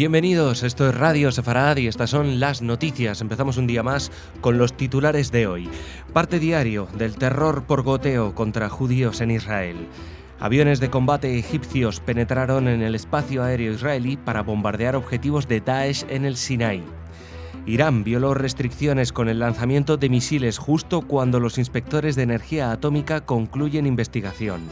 Bienvenidos, esto es Radio Sefarad y estas son las noticias. Empezamos un día más con los titulares de hoy. Parte diario del terror por goteo contra judíos en Israel. Aviones de combate egipcios penetraron en el espacio aéreo israelí para bombardear objetivos de Daesh en el Sinaí. Irán violó restricciones con el lanzamiento de misiles justo cuando los inspectores de energía atómica concluyen investigación.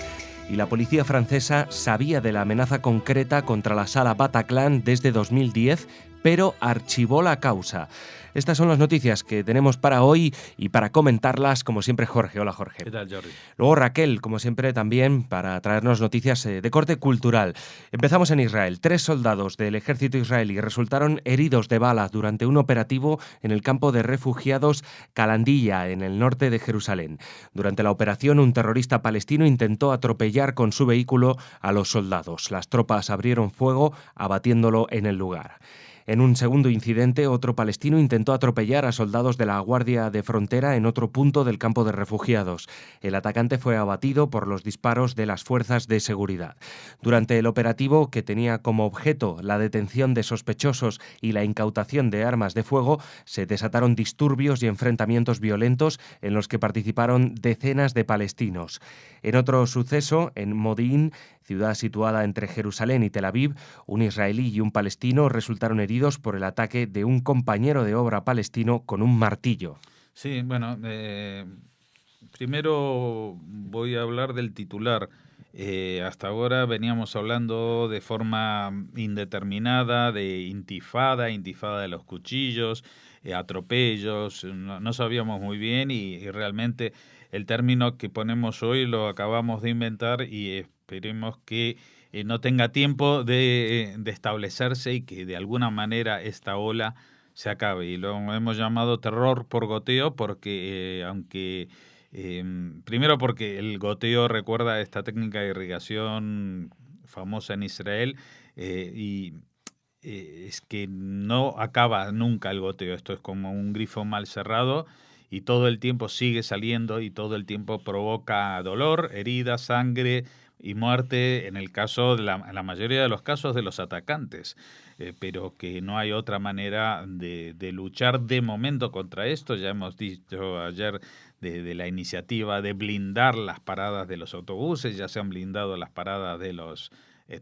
Y la policía francesa sabía de la amenaza concreta contra la sala Bataclan desde 2010, pero archivó la causa. Estas son las noticias que tenemos para hoy y para comentarlas, como siempre, Jorge. Hola, Jorge. ¿Qué tal, Jordi? Luego Raquel, como siempre, también para traernos noticias de corte cultural. Empezamos en Israel. 3 soldados del ejército israelí resultaron heridos de bala durante un operativo en el campo de refugiados Calandilla, en el norte de Jerusalén. Durante la operación, un terrorista palestino intentó atropellar con su vehículo a los soldados. Las tropas abrieron fuego, abatiéndolo en el lugar. En un segundo incidente, otro palestino intentó atropellar a soldados de la Guardia de Frontera en otro punto del campo de refugiados. El atacante fue abatido por los disparos de las fuerzas de seguridad. Durante el operativo, que tenía como objeto la detención de sospechosos y la incautación de armas de fuego, se desataron disturbios y enfrentamientos violentos en los que participaron decenas de palestinos. En otro suceso, en Modín, ciudad situada entre Jerusalén y Tel Aviv, un israelí y un palestino resultaron heridos por el ataque de un compañero de obra palestino con un martillo. Sí, bueno, primero voy a hablar del titular. Hasta ahora veníamos hablando de forma indeterminada de intifada de los cuchillos, atropellos, no sabíamos muy bien y realmente el término que ponemos hoy lo acabamos de inventar y esperemos que no tenga tiempo de establecerse y que de alguna manera esta ola se acabe. Y lo hemos llamado terror por goteo porque aunque... primero porque el goteo recuerda esta técnica de irrigación famosa en Israel es que no acaba nunca el goteo. Esto es como un grifo mal cerrado y todo el tiempo sigue saliendo y todo el tiempo provoca dolor, herida, sangre y muerte en el caso de la mayoría de los casos de los atacantes. Pero que no hay otra manera de luchar de momento contra esto. Ya hemos dicho ayer de la iniciativa de blindar las paradas de los autobuses, ya se han blindado las paradas de los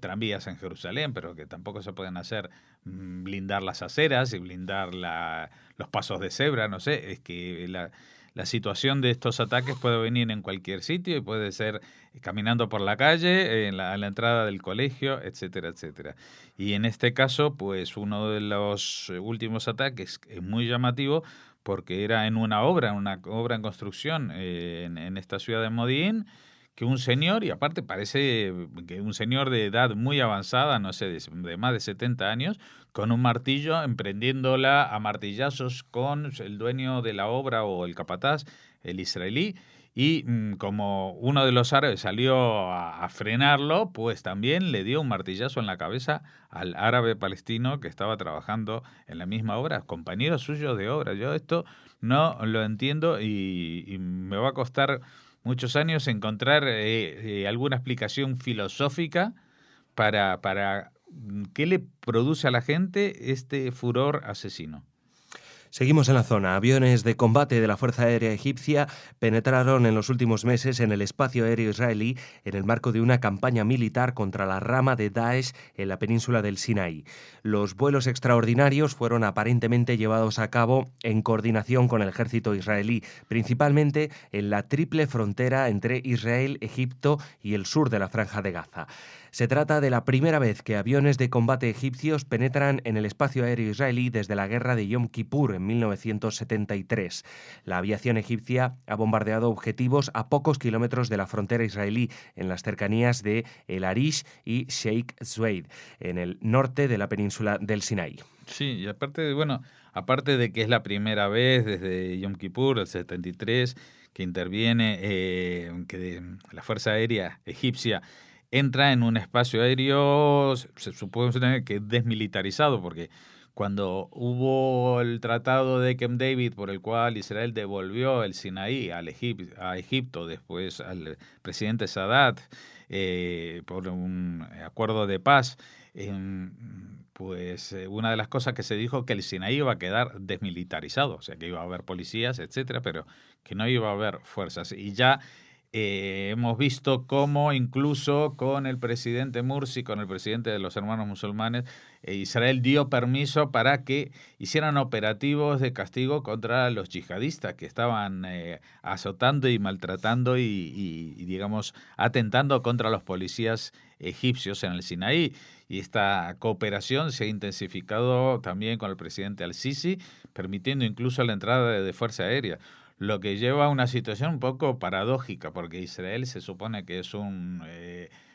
tranvías en Jerusalén, pero que tampoco se pueden hacer blindar las aceras y blindar los pasos de cebra, no sé, es que la situación de estos ataques puede venir en cualquier sitio y puede ser caminando por la calle, a la entrada del colegio, etcétera, etcétera. Y en este caso, pues uno de los últimos ataques es muy llamativo porque era en una obra en construcción en esta ciudad de Modín, que un señor, y aparte parece que un señor de edad muy avanzada, no sé, de más de 70 años, con un martillo, emprendiéndola a martillazos con el dueño de la obra o el capataz, el israelí, y como uno de los árabes salió a frenarlo, pues también le dio un martillazo en la cabeza al árabe palestino que estaba trabajando en la misma obra, compañero suyo de obra. Yo esto no lo entiendo y me va a costar muchos años encontrar alguna explicación filosófica para qué le produce a la gente este furor asesino. Seguimos en la zona. Aviones de combate de la Fuerza Aérea Egipcia penetraron en los últimos meses en el espacio aéreo israelí en el marco de una campaña militar contra la rama de Daesh en la península del Sinaí. Los vuelos extraordinarios fueron aparentemente llevados a cabo en coordinación con el ejército israelí, principalmente en la triple frontera entre Israel, Egipto y el sur de la Franja de Gaza. Se trata de la primera vez que aviones de combate egipcios penetran en el espacio aéreo israelí desde la guerra de Yom Kippur en 1973. La aviación egipcia ha bombardeado objetivos a pocos kilómetros de la frontera israelí, en las cercanías de El Arish y Sheikh Zayed, en el norte de la península del Sinaí. Sí, y aparte de que es la primera vez desde Yom Kippur, el 73, que interviene, que la Fuerza Aérea Egipcia entra en un espacio aéreo, se supone que desmilitarizado, porque cuando hubo el tratado de Camp David por el cual Israel devolvió el Sinaí a Egipto, después al presidente Sadat, por un acuerdo de paz, pues una de las cosas que se dijo que el Sinaí iba a quedar desmilitarizado, o sea que iba a haber policías, etcétera, pero que no iba a haber fuerzas. Y ya hemos visto cómo incluso con el presidente Mursi, con el presidente de los hermanos musulmanes, Israel dio permiso para que hicieran operativos de castigo contra los yihadistas que estaban azotando y maltratando y, digamos, atentando contra los policías egipcios en el Sinaí. Y esta cooperación se ha intensificado también con el presidente Al-Sisi, permitiendo incluso la entrada de fuerza aérea. Lo que lleva a una situación un poco paradójica, porque Israel se supone que es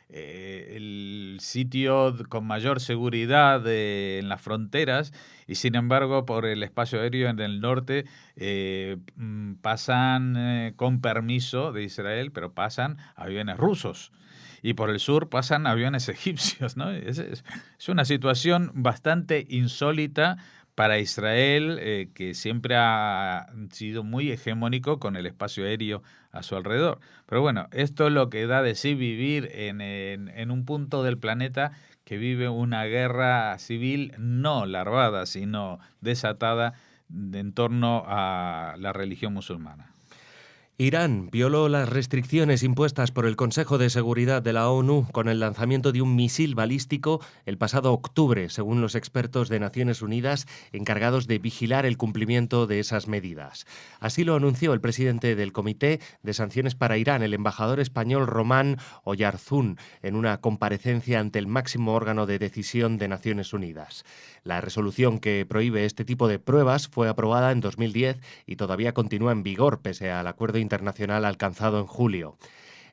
el sitio con mayor seguridad en las fronteras, y sin embargo por el espacio aéreo en el norte pasan con permiso de Israel, pero pasan aviones rusos. Y por el sur pasan aviones egipcios, ¿no? Es una situación bastante insólita para Israel, que siempre ha sido muy hegemónico con el espacio aéreo a su alrededor. Pero bueno, esto es lo que da de sí vivir en un punto del planeta que vive una guerra civil no larvada, sino desatada en torno a la religión musulmana. Irán violó las restricciones impuestas por el Consejo de Seguridad de la ONU con el lanzamiento de un misil balístico el pasado octubre, según los expertos de Naciones Unidas encargados de vigilar el cumplimiento de esas medidas. Así lo anunció el presidente del Comité de Sanciones para Irán, el embajador español Román Oyarzún, en una comparecencia ante el máximo órgano de decisión de Naciones Unidas. La resolución que prohíbe este tipo de pruebas fue aprobada en 2010 y todavía continúa en vigor pese al acuerdo internacional alcanzado en julio.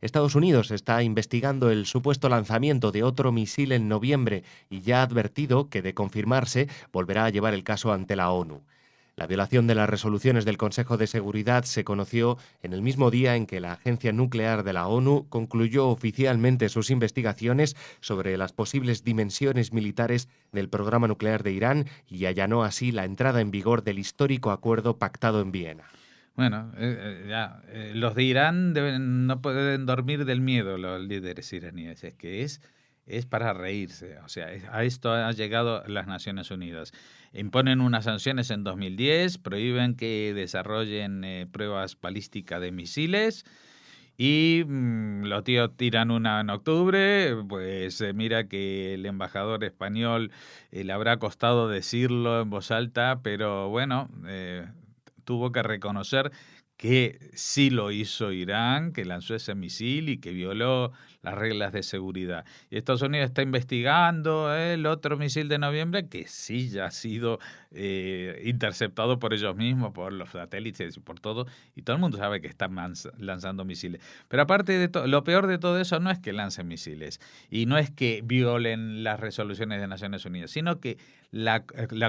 Estados Unidos está investigando el supuesto lanzamiento de otro misil en noviembre y ya ha advertido que, de confirmarse, volverá a llevar el caso ante la ONU. La violación de las resoluciones del Consejo de Seguridad se conoció en el mismo día en que la Agencia Nuclear de la ONU concluyó oficialmente sus investigaciones sobre las posibles dimensiones militares del programa nuclear de Irán y allanó así la entrada en vigor del histórico acuerdo pactado en Viena. Bueno, los de Irán no pueden dormir del miedo, los líderes iraníes. Es que es para reírse. O sea, a esto ha llegado las Naciones Unidas. Imponen unas sanciones en 2010, prohíben que desarrollen pruebas balísticas de misiles y los tíos tiran una en octubre. Pues mira que el embajador español le habrá costado decirlo en voz alta, pero bueno, tuvo que reconocer que sí lo hizo Irán, que lanzó ese misil y que violó las reglas de seguridad. Y Estados Unidos está investigando el otro misil de noviembre que sí ya ha sido interceptado por ellos mismos, por los satélites y por todo, y todo el mundo sabe que están lanzando misiles. Pero aparte de todo, lo peor de todo eso no es que lancen misiles y no es que violen las resoluciones de Naciones Unidas, sino que la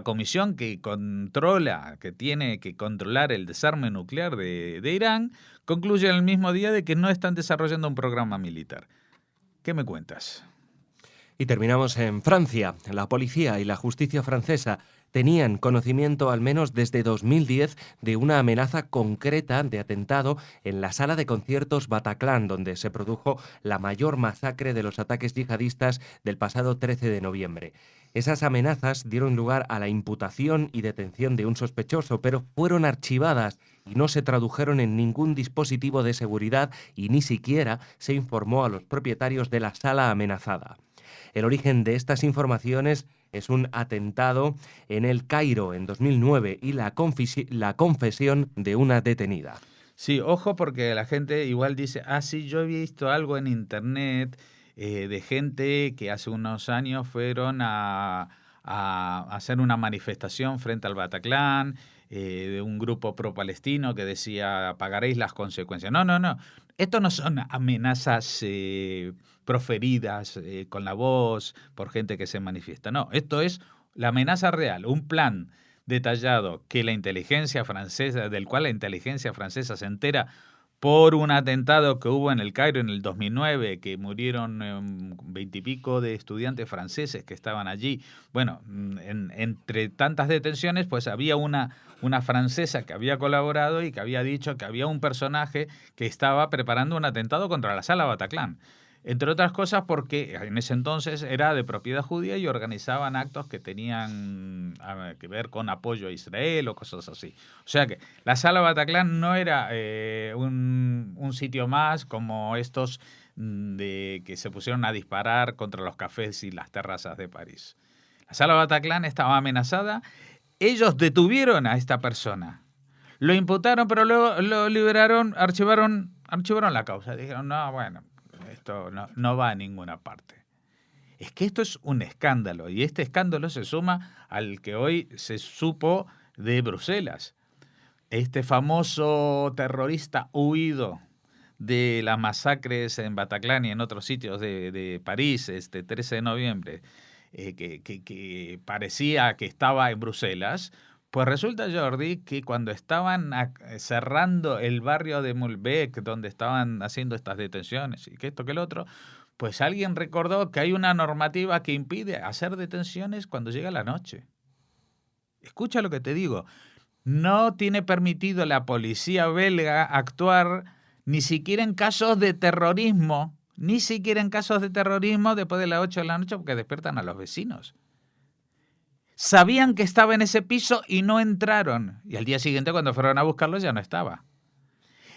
comisión que controla, que tiene que controlar el desarme nuclear de Irán, concluye el mismo día de que no están desarrollando un programa militar. ¿Qué me cuentas? Y terminamos en Francia. La policía y la justicia francesa tenían conocimiento al menos desde 2010 de una amenaza concreta de atentado en la sala de conciertos Bataclan, donde se produjo la mayor masacre de los ataques yihadistas del pasado 13 de noviembre. Esas amenazas dieron lugar a la imputación y detención de un sospechoso, pero fueron archivadas y no se tradujeron en ningún dispositivo de seguridad y ni siquiera se informó a los propietarios de la sala amenazada. El origen de estas informaciones es un atentado en El Cairo en 2009 y la confesión de una detenida. Sí, ojo, porque la gente igual dice, sí, yo he visto algo en internet de gente que hace unos años fueron a hacer una manifestación frente al Bataclan, de un grupo pro-palestino que decía, pagaréis las consecuencias. No, no, no. Esto no son amenazas proferidas con la voz por gente que se manifiesta. No, esto es la amenaza real, un plan detallado que la inteligencia francesa, del cual la inteligencia francesa se entera por un atentado que hubo en El Cairo en el 2009, que murieron 20 y pico de estudiantes franceses que estaban allí. Bueno, entre tantas detenciones, pues había una francesa que había colaborado y que había dicho que había un personaje que estaba preparando un atentado contra la sala Bataclan. Entre otras cosas porque en ese entonces era de propiedad judía y organizaban actos que tenían que ver con apoyo a Israel o cosas así. O sea que la Sala Bataclan no era un sitio más como estos de que se pusieron a disparar contra los cafés y las terrazas de París. La Sala Bataclan estaba amenazada. Ellos detuvieron a esta persona. Lo imputaron, pero luego lo liberaron, archivaron la causa. Dijeron, no, bueno, esto no va a ninguna parte. Es que esto es un escándalo, y este escándalo se suma al que hoy se supo de Bruselas. Este famoso terrorista huido de las masacres en Bataclan y en otros sitios de París, este 13 de noviembre, que parecía que estaba en Bruselas. Pues resulta, Jordi, que cuando estaban cerrando el barrio de Moulbec, donde estaban haciendo estas detenciones y que esto que el otro, pues alguien recordó que hay una normativa que impide hacer detenciones cuando llega la noche. Escucha lo que te digo. No tiene permitido la policía belga actuar ni siquiera en casos de terrorismo, después de las 8 de la noche porque despiertan a los vecinos. Sabían que estaba en ese piso y no entraron. Y al día siguiente, cuando fueron a buscarlo, ya no estaba.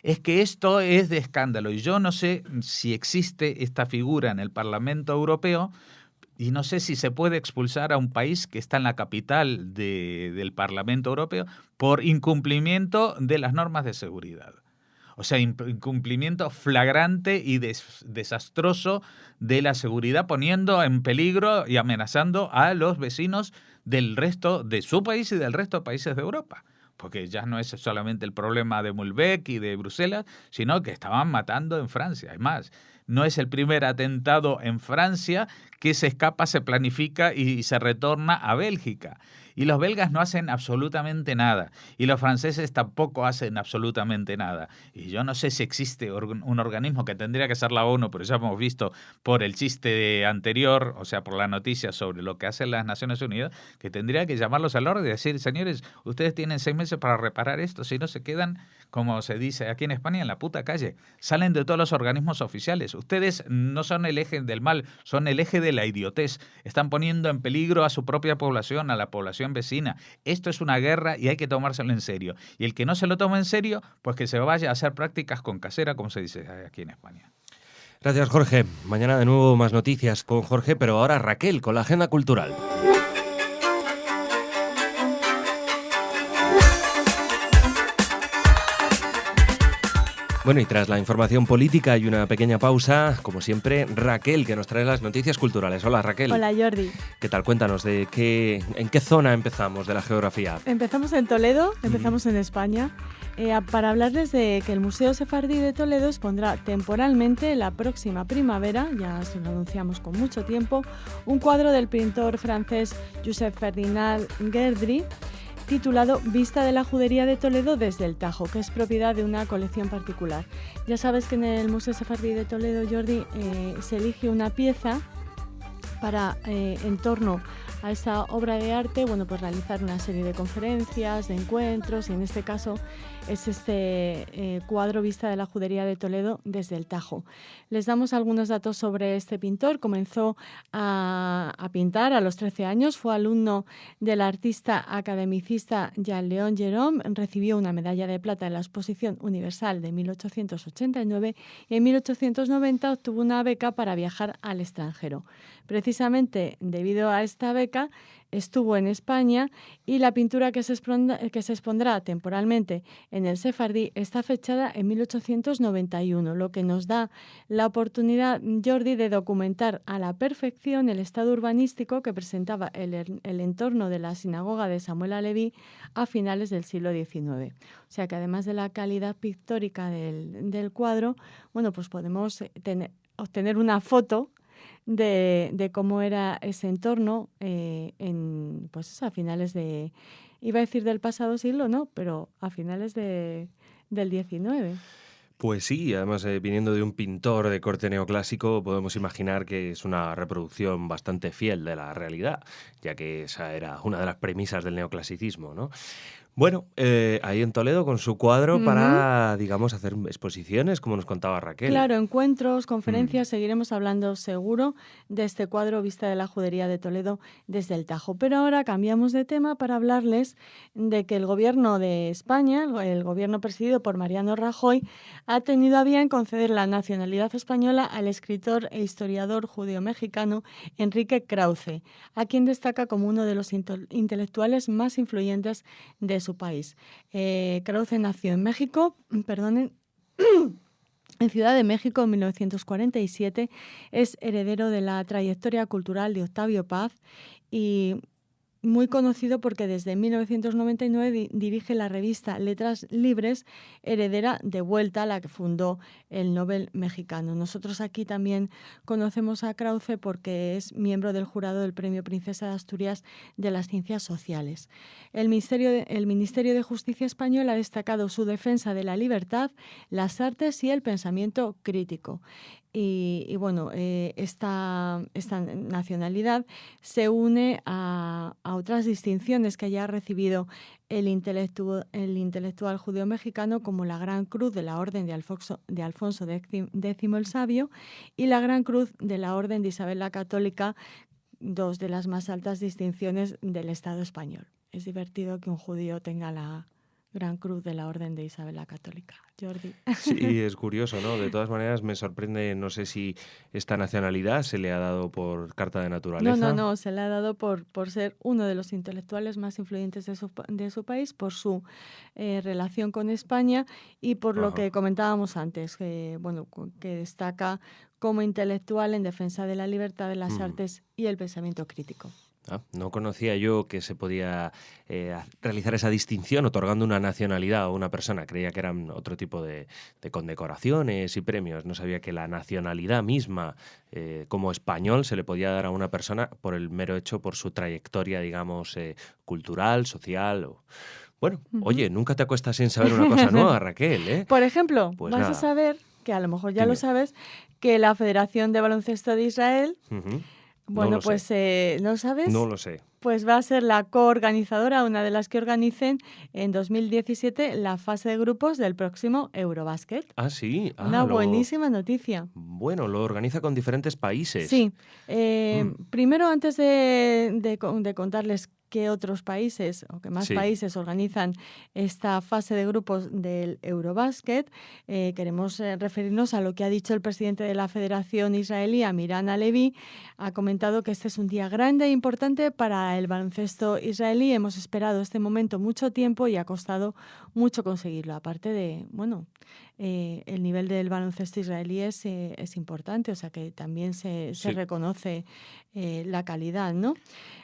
Es que esto es de escándalo. Y yo no sé si existe esta figura en el Parlamento Europeo y no sé si se puede expulsar a un país que está en la capital del Parlamento Europeo por incumplimiento de las normas de seguridad. O sea, incumplimiento flagrante y desastroso de la seguridad, poniendo en peligro y amenazando a los vecinos del resto de su país y del resto de países de Europa. Porque ya no es solamente el problema de Moulbec y de Bruselas, sino que estaban matando en Francia. Además, no es el primer atentado en Francia que se escapa, se planifica y se retorna a Bélgica. Y los belgas no hacen absolutamente nada. Y los franceses tampoco hacen absolutamente nada. Y yo no sé si existe un organismo que tendría que ser la ONU, pero ya hemos visto por el chiste anterior, o sea, por la noticia sobre lo que hacen las Naciones Unidas, que tendría que llamarlos al orden y decir, señores, ustedes tienen 6 meses para reparar esto, si no se quedan, como se dice aquí en España, en la puta calle. Salen de todos los organismos oficiales. Ustedes no son el eje del mal, son el eje de la idiotez. Están poniendo en peligro a su propia población, a la población vecina. Esto es una guerra y hay que tomárselo en serio. Y el que no se lo toma en serio, pues que se vaya a hacer prácticas con casera, como se dice aquí en España. Gracias, Jorge. Mañana de nuevo más noticias con Jorge, pero ahora Raquel con la agenda cultural. Bueno, y tras la información política y una pequeña pausa, como siempre, Raquel, que nos trae las noticias culturales. Hola, Raquel. Hola, Jordi. ¿Qué tal? Cuéntanos, en qué zona empezamos de la geografía? Empezamos en Toledo, empezamos en España, para hablarles de que el Museo Sefardí de Toledo expondrá temporalmente la próxima primavera, ya se lo anunciamos con mucho tiempo, un cuadro del pintor francés Josep Ferdinand Guerdry, titulado Vista de la Judería de Toledo desde el Tajo, que es propiedad de una colección particular. Ya sabes que en el Museo Sefardí de Toledo, Jordi, se elige una pieza para, en torno a esa obra de arte, bueno, pues realizar una serie de conferencias, de encuentros, y en este caso es este cuadro Vista de la Judería de Toledo desde el Tajo. Les damos algunos datos sobre este pintor. Comenzó a pintar a los 13 años, fue alumno del artista academicista Jean-Léon Gérôme, recibió una medalla de plata en la Exposición Universal de 1889 y en 1890 obtuvo una beca para viajar al extranjero. Precisamente debido a esta beca estuvo en España y la pintura que se expondrá temporalmente en el Sefardí está fechada en 1891, lo que nos da la oportunidad, Jordi, de documentar a la perfección el estado urbanístico que presentaba el entorno de la sinagoga de Samuel Aleví a finales del siglo XIX. O sea que además de la calidad pictórica del cuadro, bueno, pues podemos obtener una foto de cómo era ese entorno a finales iba a decir del pasado siglo, no, pero a finales del XIX. Pues sí, además viniendo de un pintor de corte neoclásico, podemos imaginar que es una reproducción bastante fiel de la realidad, ya que esa era una de las premisas del neoclasicismo, ¿no? Bueno, ahí en Toledo con su cuadro para, digamos, hacer exposiciones, como nos contaba Raquel. Claro, encuentros, conferencias, seguiremos hablando seguro de este cuadro Vista de la Judería de Toledo desde el Tajo. Pero ahora cambiamos de tema para hablarles de que el gobierno de España, el gobierno presidido por Mariano Rajoy, ha tenido a bien conceder la nacionalidad española al escritor e historiador judeo-mexicano Enrique Krauze, a quien destaca como uno de los intelectuales más influyentes de su país. Krauze nació en México, en Ciudad de México en 1947, es heredero de la trayectoria cultural de Octavio Paz y muy conocido porque desde 1999 dirige la revista Letras Libres, heredera de Vuelta, la que fundó el Nobel mexicano. Nosotros aquí también conocemos a Krauze porque es miembro del jurado del Premio Princesa de Asturias de las Ciencias Sociales. El Ministerio de Justicia español ha destacado su defensa de la libertad, las artes y el pensamiento crítico. Y bueno, esta nacionalidad se une a otras distinciones que ya ha recibido el intelectual judeo-mexicano, como la Gran Cruz de la Orden de Alfonso X el Sabio y la Gran Cruz de la Orden de Isabel la Católica, dos de las más altas distinciones del Estado español. Es divertido que un judío tenga la Gran Cruz de la Orden de Isabel la Católica. Jordi. Sí, es curioso, ¿no? De todas maneras, me sorprende, no sé si esta nacionalidad se le ha dado por carta de naturaleza. No, se le ha dado por ser uno de los intelectuales más influyentes de su país, por su relación con España y por lo que comentábamos antes, que destaca como intelectual en defensa de la libertad de las artes y el pensamiento crítico. No conocía yo que se podía realizar esa distinción otorgando una nacionalidad a una persona. Creía que eran otro tipo de condecoraciones y premios. No sabía que la nacionalidad misma, como español, se le podía dar a una persona por el mero hecho, por su trayectoria, digamos, cultural, social. Bueno, oye, nunca te acuestas sin saber una cosa nueva, Raquel, ¿eh? Por ejemplo, pues vas nada. a saber, que a lo mejor ya lo sabes, que la Federación de Baloncesto de Israel... Bueno, pues ¿no sabes? No lo sé. Pues va a ser la coorganizadora, una de las que organicen en 2017 la fase de grupos del próximo Eurobasket. Ah, sí. Una buenísima noticia. Bueno, lo organiza con diferentes países. Sí. Primero, antes de contarles qué otros países o qué más países organizan esta fase de grupos del Eurobasket, queremos referirnos a lo que ha dicho el presidente de la Federación Israelí, Amiran Halevi. Ha comentado que este es un día grande e importante para el baloncesto israelí. Hemos esperado este momento mucho tiempo y ha costado mucho conseguirlo. Aparte de, el nivel del baloncesto israelí es importante, o sea que también se reconoce la calidad, ¿no?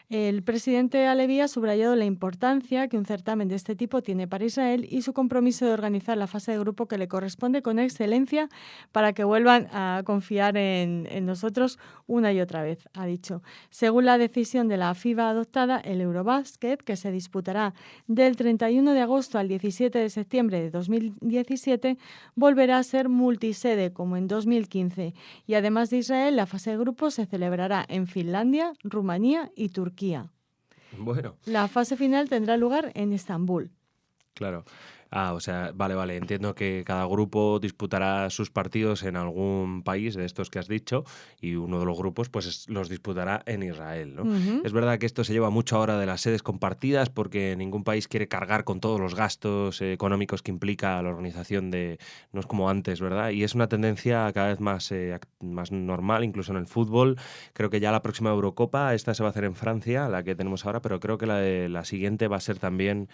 El presidente Halevi ha subrayado la importancia que un certamen de este tipo tiene para Israel y su compromiso de organizar la fase de grupo que le corresponde con excelencia para que vuelvan a confiar en nosotros una y otra vez, ha dicho. Según la decisión de la FIBA adoptada, el Eurobasket, que se disputará del 31 de agosto al 17 de septiembre de 2017, volverá a ser multisede como en 2015 y además de Israel, la fase de grupo se celebrará en Finlandia, Rumanía y Turquía. Bueno. La fase final tendrá lugar en Estambul. Claro. O sea, vale, entiendo que cada grupo disputará sus partidos en algún país de estos que has dicho y uno de los grupos pues los disputará en Israel, ¿no? Es verdad que esto se lleva mucho ahora de las sedes compartidas porque ningún país quiere cargar con todos los gastos económicos que implica la organización no es como antes, ¿verdad? Y es una tendencia cada vez más normal, incluso en el fútbol. Creo que ya la próxima Eurocopa, esta se va a hacer en Francia, la que tenemos ahora, pero creo que la siguiente va a ser también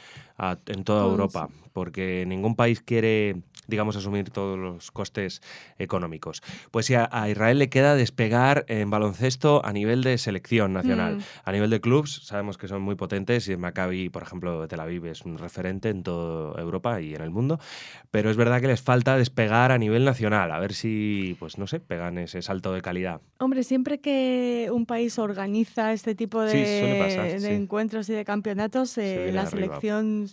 en toda Europa, porque ningún país quiere, digamos, asumir todos los costes económicos. Pues sí, a Israel le queda despegar en baloncesto a nivel de selección nacional. A nivel de clubs sabemos que son muy potentes y el Maccabi, por ejemplo, de Tel Aviv es un referente en toda Europa y en el mundo, pero es verdad que les falta despegar a nivel nacional, a ver si, pues no sé, pegan ese salto de calidad. Hombre, siempre que un país organiza este tipo de encuentros y de campeonatos, la selección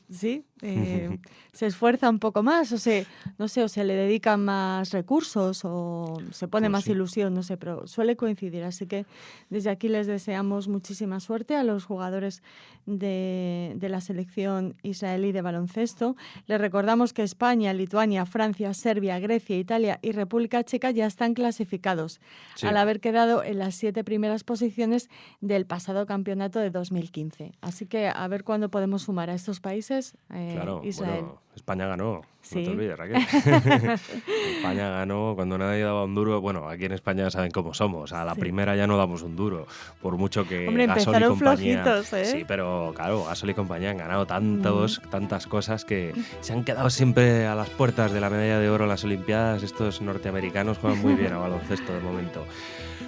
se esfuerza un poco más, o se le dedican más recursos o se pone Pues más sí. ilusión, no sé, pero suele coincidir. Así que desde aquí les deseamos muchísima suerte a los jugadores de la selección israelí de baloncesto. Les recordamos que España, Lituania, Francia, Serbia, Grecia, Italia y República Checa ya están clasificados, Sí. al haber quedado en las 7 primeras posiciones del pasado campempato de 2015. Así que a ver cuándo podemos sumar a estos países, Claro, Israel. bueno, España ganó, Sí. no te olvides, Raquel. España ganó cuando nadie daba un duro. Bueno, aquí en España saben cómo somos. A la Sí. primera ya no damos un duro. Por mucho que Hombre, Gasol y empezaron compañía... flojitos, ¿eh? Sí, pero claro, Gasol y compañía han ganado tantas cosas que se han quedado siempre a las puertas de la medalla de oro en las Olimpiadas. Estos norteamericanos juegan muy bien a baloncesto de momento.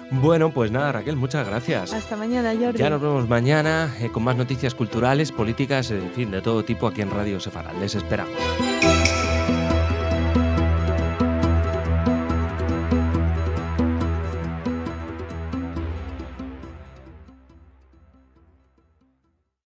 Bueno, pues nada, Raquel, muchas gracias. Hasta mañana, Jordi. Ya nos vemos mañana con más noticias culturales, políticas, en fin, de todo tipo aquí en Radio Sefarad. Les esperamos.